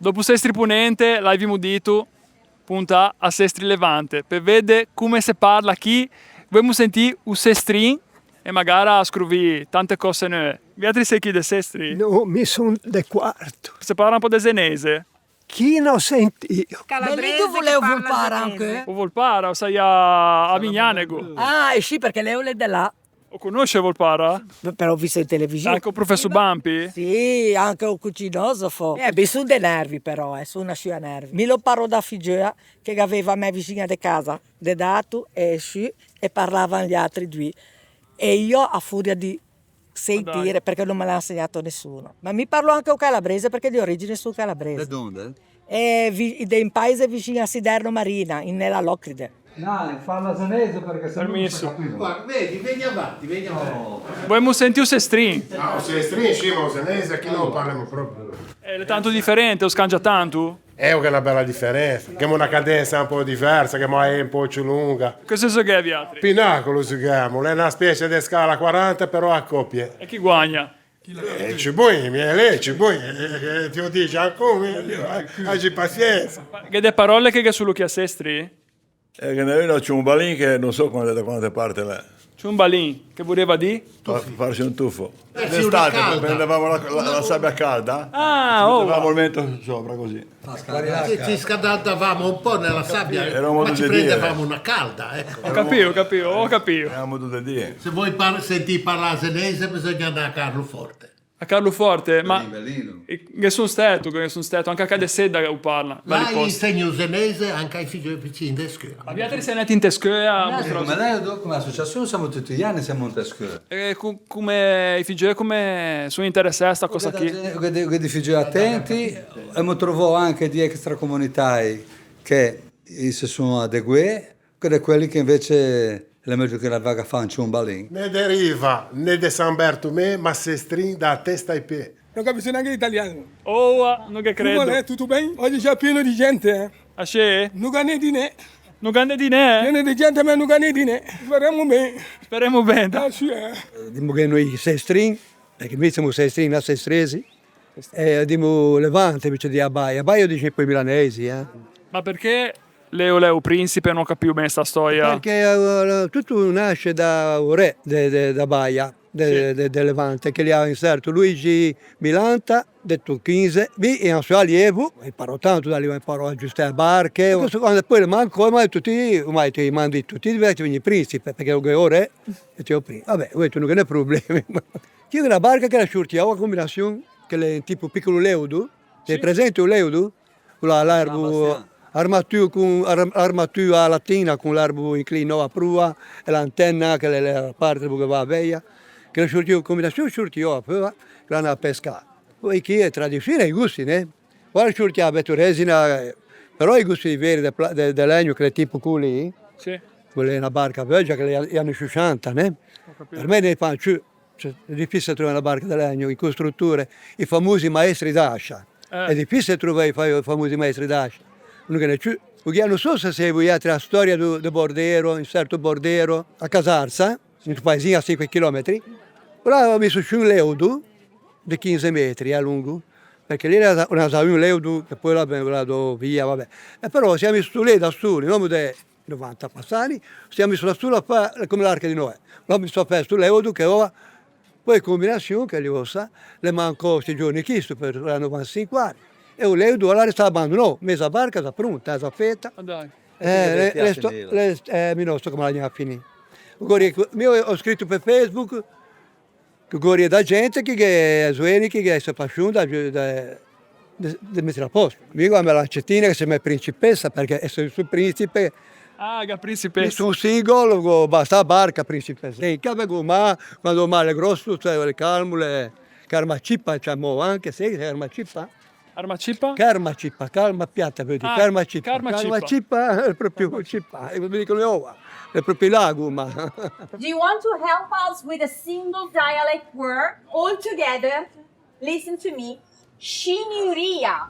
Dopo Sestri Ponente, l'abbiamo detto, punta a Sestri Levante, per vedere come si parla qui. Vogliamo sentire un Sestrin e magari scrivi tante cose nuove. Beatrice sei chi di Sestri? No, mi sono de quarto. Si parla un po' di senese. Chi non sentito? Calabrese tu volevo volpare anche? O Volpara, o sei a Vignanego. Ah, sì, perché lei è da là. O conosce Volpara? Però ho visto in televisione. Ecco, professor Bampi? Sì, anche un cucinosofo. Sono dei nervi però, sono a nervi. Mi lo parlo da figlia che aveva a me vicina di casa, de dato e esci e parlavano gli altri due. E io a furia di sentire, perché non me l'ha insegnato nessuno. Ma mi parlo anche un calabrese perché di origine sono calabrese. Da dove? In paese vicino a Siderno Marina, nella Locride. No, fa la senese perché se Permesso. Guarda, vedi avanti, vedi avanti. Vogliamo sentire un Sestrin. No, se stringi, senese, chi non parliamo proprio. È tanto differente, o scangia tanto? È una bella differenza, che è una cadenza un po' diversa, che è un po' più lunga. Che senso che è, Beatrice? Pinacolo si chiama, è una specie di scala 40 però a coppie. E chi guagna? Ci vuoi, lei ci vuoi, ti dice ancora, hai pazienza. Che de parole che sono che a Sestri? Che ne c'è un balin che non so da quante parte è. C'è un balin che voleva di? Farsi un tuffo. Sì, D'estate una calda. prendevamo la sabbia calda. Ah, Mettevamo il mento sopra così. Ci scaldavamo un po' nella sabbia, Era un modo ma ci di prendevamo dire. una calda, ecco. Ho capito. Eravamo tutti di. Se vuoi sentire parlare senese bisogna andare a Carlo Forte. A Carlo Forte, ma Bellino. che sono stato, anche a Cadessedda che parla. Là Belli posti. insegno senese anche ai figli vicini di scuola. Ma Beatrice sei nata in Tescoia, Ma lei come associazione siamo tutti gli anni siamo in Tescoia. come i figli come sono interessati a questa cosa qui. Che di figli attenti e mi trovo anche di extracomunitari che si sono adeguati, che quelli che invece è meglio che la vaga fanno un balin. Ne deriva né di San Bertomè, ma si stringe da testa ai piedi. Non capisco neanche l'italiano. Oh, non che credo. Come è? Tutto bene? Oggi c'è pieno di gente, Asce? Non gane di ne. Non grande di ne? Pieno di gente, ma non gane di ne. Speriamo bene. Speriamo bene. Ah, sì, Dimo che noi sestrin, perché noi siamo sestrin a sestresi, e dimo Levante invece di Abaia. Abaia dice poi milanesi, Ma perché Leo Principe non capivo bene sta storia? Perché tutto nasce da un re da Baia, del Levante, che gli ha inserito Luigi Milanta, detto 15, e un suo allievo, imparò tanto da lì, imparò a aggiustare barche, quando poi le mancò, ma tutti, ormai ti mandi tutti diversi, quindi principe, perché è un re, e ti ho preso. Vabbè, questo non è problema. C'è una barca che la shortiamo, una combinazione, che è tipo piccolo leudo, sei presente un leudo? L'arbo armatura latina con l'arbo inclinato a prua e l'antenna che è la parte che va a veia, che la shortiamo, combinazione shortiamo a prua, che l'hanno a pescare. Poi chi è tradizione i gusti, ne? Guarda shortiamo a resina, però i gusti veri del legno che è tipo quelli, Sì. quella è una barca vecchia che è gli anni 60, ne? Per me ne fanno, cioè, è difficile trovare una barca di legno, i costruttori, i famosi maestri d'ascia. È difficile trovare i famosi maestri d'ascia. Perché non so se voi avete la storia di Bordero, un certo Bordero, a Casarsa, in un paesino a 5 km. Però ho messo su un leudo di 15 metri a lungo, perché lì era un leudo che poi l'abbiamo dato via, vabbè. E però siamo messo lì da soli, non di 90 passani, siamo messo da soli a fare come l'arca di Noè. L'ho messo a fare questo leudo che ora, poi combinazione che li sa, le mancò questi giorni chiesto per la 95 anni. E o leudo allora sta abbandonato, messa a barca, sta pronta, sta fatta. Ma dai. Mi non so come la andiamo a finire. Io ho scritto per Facebook che da gente che è suenica, che si appassiona di mettere a posto. Io ho la lancettina che si chiama principessa perché sono il principe. Ah, che principessa. Sono singolo, basta la barca principessa. E ma quando il mare è grosso, cioè le calmule, carmacippa, diciamo anche, sì, carmacippa. Armacippa? Carmacippa, calma piatta, vedi, carmacippa. Carmacippa è proprio cippa, mi dicono le uova, è proprio lago, ma... Do you want to help us with a single dialect word all together? Listen to me. Scinuria.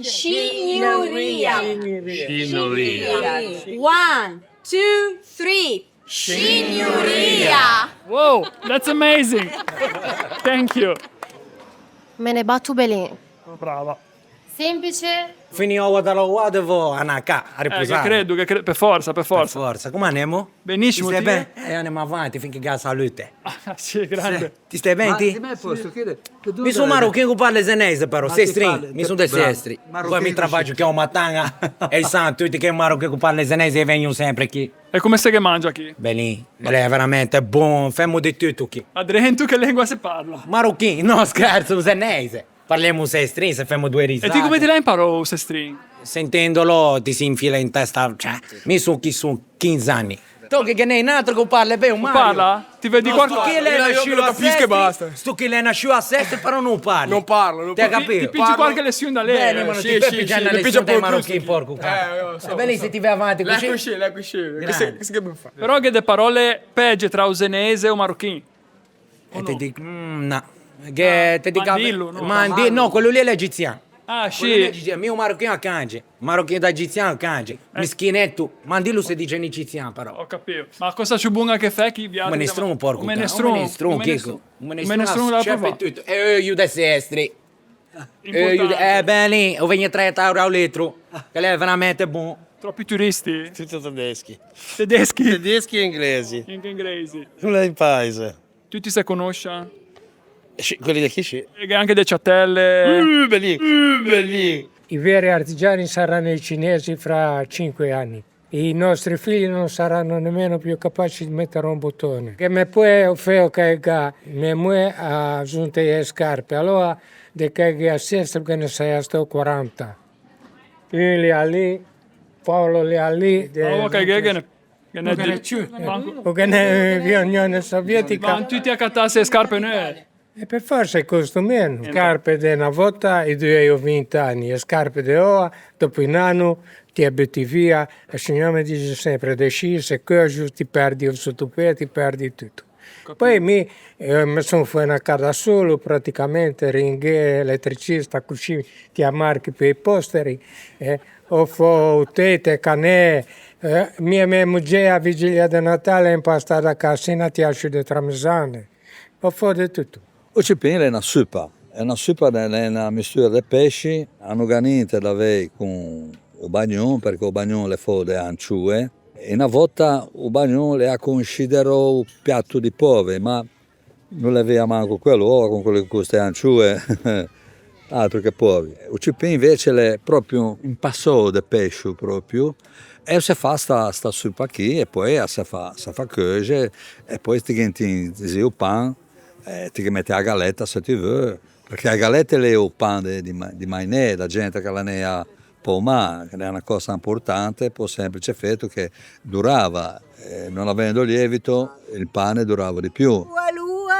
Scinuria. One, two, three. Scinuria. Wow, that's amazing. Thank you. Me ne batto belin. Brava. Semplice. Finiamo da là devo andare a riposare. Che per forza. Forza, come andiamo? Benissimo, Ti stai ti? bene? Andiamo avanti finché che ha salute. Sì, grande. Ti stai bene, ti? Mi sono marocchino che parla senese però, sestri, mi sono del sestri. Poi mi trabaggio che ho matanga e sanno tutti che marocchino che parla senese e vengono sempre qui. E come sai che mangia qui? Bene, è veramente buono, facciamo di tutto qui. Adrian, tu che lingua si parla? Marocchino, no scherzo, senese. Parliamo sestri, se facciamo due risate. E ti come ti l'hai imparato sestrin? Sentendolo ti si infila in testa, cioè, mi sono chi su 15 anni. Tu che ne è un altro che parla bene, Mario. Parla? Ti vedi qualcosa? Sto che lei nasciuto a capisco e basta. Sto che lei nasciuto a sestri, però non parla. Non parlo. Ti hai capito? Ti pigi qualche lezione da lei? Bene, ma non ti puoi pigiare una lezione dai marocchini, porco. So. È bene se ti vai avanti così. Lei così. Che dobbiamo fare? Però che de parole peggio tra usenese o marocchino? E ti dico, no. Che ti dico, Mandillo, no? no, quello lì è l'egiziano. Ah, Quello sì. è mio marocchino a cange. Marocchino da egiziano a cange. Mischinetto. Mandillo si dice in egiziano però. Ho capito. Ma cosa ci bunga che fa chi viaggia? Un menestrone, porco. Un menestrone. Un menestrone da chef provare. e tutto. E io da sestri. Bene, o venga 30 euro al litro. Che lei è veramente buono. Troppi turisti? Tutti tedeschi. Tedeschi? Tedeschi e inglesi. Anche inglesi. Non è in paese. Tutti si conoscono? Quelli di chi sì. E anche le ciatelle. Belli. I veri artigiani saranno i cinesi fra 5 anni. I nostri figli non saranno nemmeno più capaci di mettere un bottone. Che me poi feo che me ha aggiunto le scarpe. Allora, de che a sestro che ne sei a sto 40. Io li ha lì, Paolo li ha lì. Allora che O che ne è Unione Sovietica. Vanno tutti a cattarsi le scarpe nuove. E per forza costa meno. Scarpe di una volta e 2 o 20 anni. E scarpe di ora, dopo un anno, ti abiti via. Il Signore mi dice sempre, decidi, se cogi ti perdi il sottopede, ti perdi tutto. Poi mi sono fuori a casa solo, praticamente, ringhe, elettricista, così ti ammarchi per i posteri. Ho fatto tete, canè. Mia moglie a vigilia di Natale è impastata a casina, ti asci di tramesane. Ho fatto di tutto. O cipin è una suppa è una mistura di pesci, hanno ganite da lei con il bagnon, perché il bagnon le fa le anciue, e una volta il bagnon le ha considerato un piatto di poveri, ma non le aveva manco quello, ora con quelle che costa le anciue, altro che poveri. Il cipin invece è proprio un passo di pesce proprio, e si fa sta suppa qui, e poi si fa cuocere, e poi ti metti il pan, ti metti la galetta se ti vuoi, perché la galetta è il pane di mainè, la gente che la ne ha pomà, che è una cosa importante, per il semplice fatto che durava, non avendo lievito, il pane durava di più.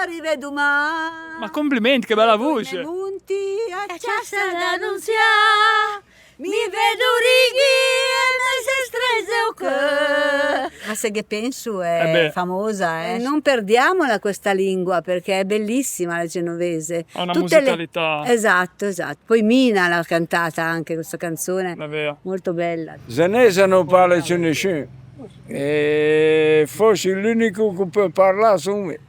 Arriva domani. Ma complimenti, che bella voce! Monti a casa d'annunziare, mi vedo righi e mi si strese o che. Ma se che penso è famosa, non perdiamola questa lingua perché è bellissima la genovese. Ha una musicalità. Esatto. Poi Mina l'ha cantata anche questa canzone, molto bella. Senese non parla più nessuno, e forse l'unico che può parlare sono me.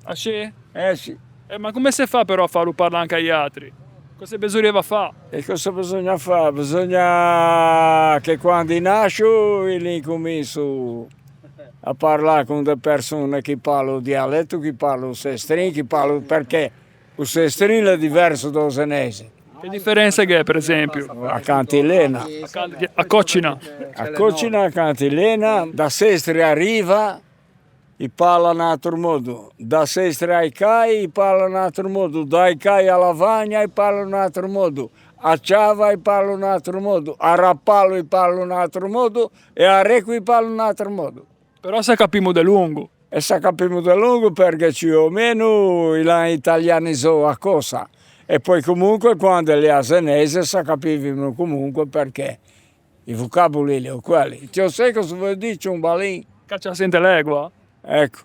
Ah sì? Sì. Ma come si fa però a farlo parlare anche agli altri? Cosa bisogna fare? E cosa bisogna fare? Bisogna che quando nasco io comincio a parlare con delle persone che parlano dialetto, che parlano sestrin, che parlano perché il sestrin è diverso dal senese. Che differenza che è, per esempio? A Cantilena. A Cocina. A Cocina, a Cantilena, da Sestri arriva e parla in un altro modo. Da Sestri ai Cai e parla in un altro modo. Dai Cai a Lavagna e parla in un altro modo. A Ciava e parla in un altro modo. A Rappalo e parla in un altro modo. E a Reco e parla in un altro modo. Però se capiamo di lungo. E se capiamo di lungo perché più o meno italianizzò a cosa. E poi comunque quando le asenese si capivano comunque perché i vocaboli erano quelli. Ti sai cosa vuol dire ciumbalin? Caccia sente legua? Ecco.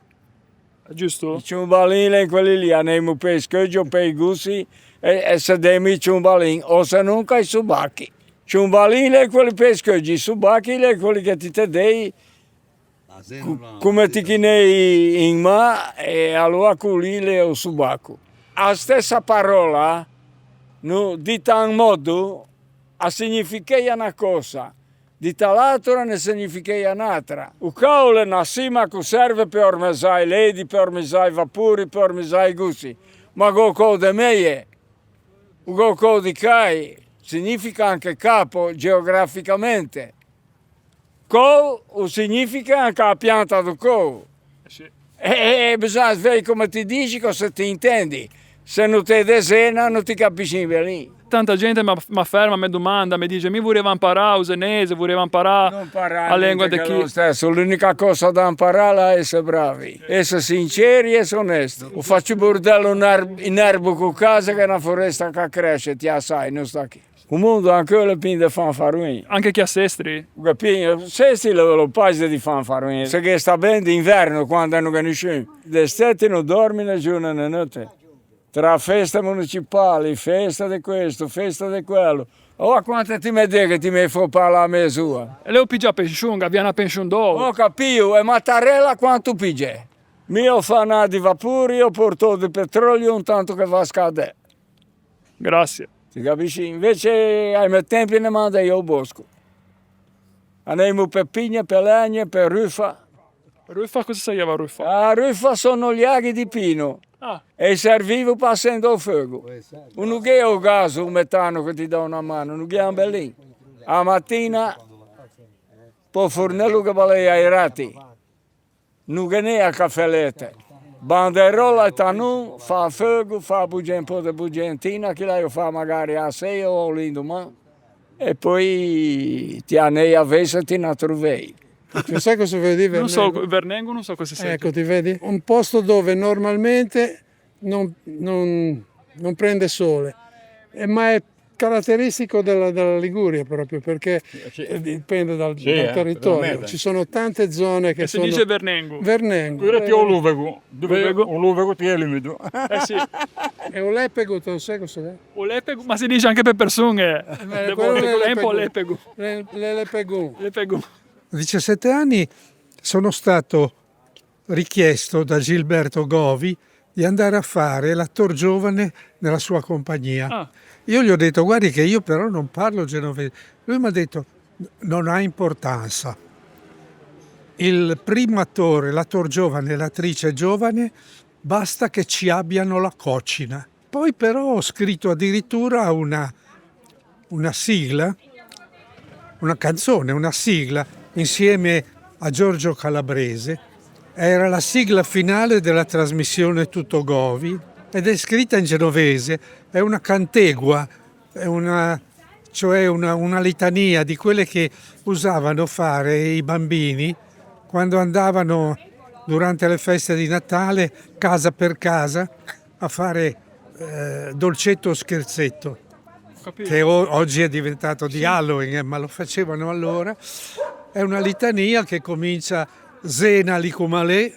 È giusto? I ciumbalin quelli lì andiamo per i scoggio, per i gussi e sedemo i ciumbalin o se non che i subacchi. Ciumbalin è quelli per i scoggio, i subacchi è quelli che ti dei come ti chinei in ma e allora quelli è il subacco. la stessa parola, no, dita in modo, significa una cosa, dita l'altra ne significa un'altra. Il caule è una sima che serve per ormesare ledi, per ormesare vapori, per ormesare i gusti. Ma il de meie, il di cai, significa anche capo geograficamente. Col significa anche la pianta del col. E bisogna vedere come ti dici, cosa ti intendi. Se non ti desena non ti capisci lì. Tanta gente mi ferma, mi domanda, mi dice mi voleva imparare il senese, voleva imparare la lingua di chi. Stesso, l'unica cosa da imparare è essere bravi, essere sinceri e essere onesti. O faccio bordello in erbo con casa che è una foresta che cresce, ti sai, non sta qui. Il mondo anche le pinde fanfaruini. Anche chi a Sestri? Sestri lo paese di fanfaruini. Se che sta bene d'inverno quando hanno conosciuto. D'estate non dormi né giorno né notte. Tra feste municipali, festa di questo, festa di quello. Oh, quanto ti mi dici che ti mi fa parlare a me sua? E lei pigia pensione, viene a pensione dopo. Ho capito, e Mattarella quanto pigia? Mio fa di vapori, io porto di petrolio un tanto che va a scadere. Grazie. Ti capisci? Invece ai miei tempi ne manda io al bosco. Andiamo per pigne, per legne, per ruffa. Ruffa, cosa sapeva ruffa? La ruffa sono gli aghi di pino. Ah. E servivo passando il fuoco. Non è il gas, il metano che ti dà una mano, non è un bellino. A mattina, poi fornello che vale ai rati. Non è a caffelette. Banderola e tanun, fa fuoco, fa un po' di bugentina, che lei fa magari a 6 o l'indomani. E poi ti annei a vese e ti ne trovi. Tu sai cosa vuol dire Non so, Vernengo non so cosa sia. Ecco, ti vedi? Un posto dove normalmente non prende sole, ma è caratteristico della Liguria proprio, perché dipende dal territorio. Ci sono tante zone che si dice Vernengo. Vernengo. Ti ho l'uvego ti è l'umido. Sì. E Olepego, tu non sai cosa è? Olepego, ma si dice anche per persone. È un po' Lepego. Lepego. A 17 anni sono stato richiesto da Gilberto Govi di andare a fare l'attor giovane nella sua compagnia. Ah. Io gli ho detto, guardi che io però non parlo genovese. Lui mi ha detto, non ha importanza. Il primo attore, l'attor giovane, l'attrice giovane, basta che ci abbiano la cocina. Poi però ho scritto addirittura una sigla, una canzone, una sigla, insieme a Giorgio Calabrese. Era la sigla finale della trasmissione Tutto Govi ed è scritta in genovese, è una cantegua, è una litania di quelle che usavano fare i bambini quando andavano durante le feste di Natale casa per casa a fare dolcetto o scherzetto, che oggi è diventato di Halloween, ma lo facevano allora. È una litania che comincia Zena Licumalè,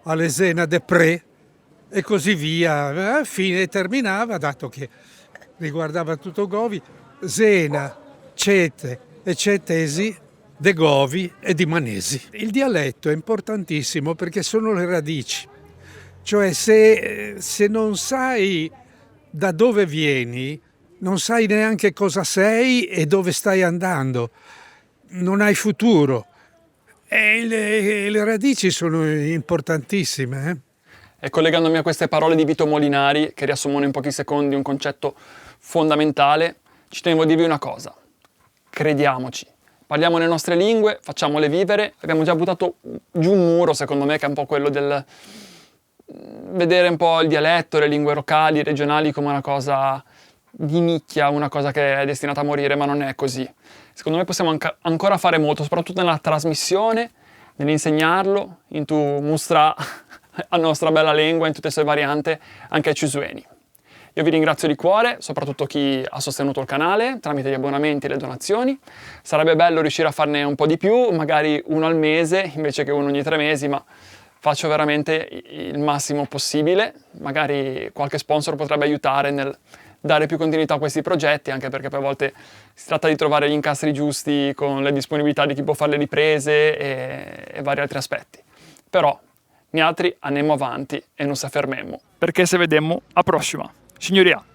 alle Zena de Pre e così via, fine terminava, dato che riguardava tutto Govi, Zena, Cete e Cetesi, de Govi e di Manesi. Il dialetto è importantissimo perché sono le radici, cioè se non sai da dove vieni, non sai neanche cosa sei e dove stai andando, non hai futuro. E le radici sono importantissime. E collegandomi a queste parole di Vito Molinari, che riassumono in pochi secondi un concetto fondamentale, ci tenevo a dirvi una cosa. Crediamoci. Parliamo le nostre lingue, facciamole vivere. Abbiamo già buttato giù un muro, secondo me, che è un po' quello del vedere un po' il dialetto, le lingue locali, regionali come una cosa di nicchia, una cosa che è destinata a morire, ma non è così. Secondo me possiamo ancora fare molto, soprattutto nella trasmissione, nell'insegnarlo, in tu mostrar la nostra bella lingua in tutte le sue varianti, anche ai ciusueni. Io vi ringrazio di cuore, soprattutto chi ha sostenuto il canale tramite gli abbonamenti e le donazioni. Sarebbe bello riuscire a farne un po' di più, magari uno al mese invece che uno ogni 3 mesi, ma faccio veramente il massimo possibile. Magari qualche sponsor potrebbe aiutare nel dare più continuità a questi progetti, anche perché poi a volte si tratta di trovare gli incastri giusti con le disponibilità di chi può fare le riprese e vari altri aspetti. Però noi altri andiamo avanti e non si fermiamo. Perché se vediamo a prossima. Signoria.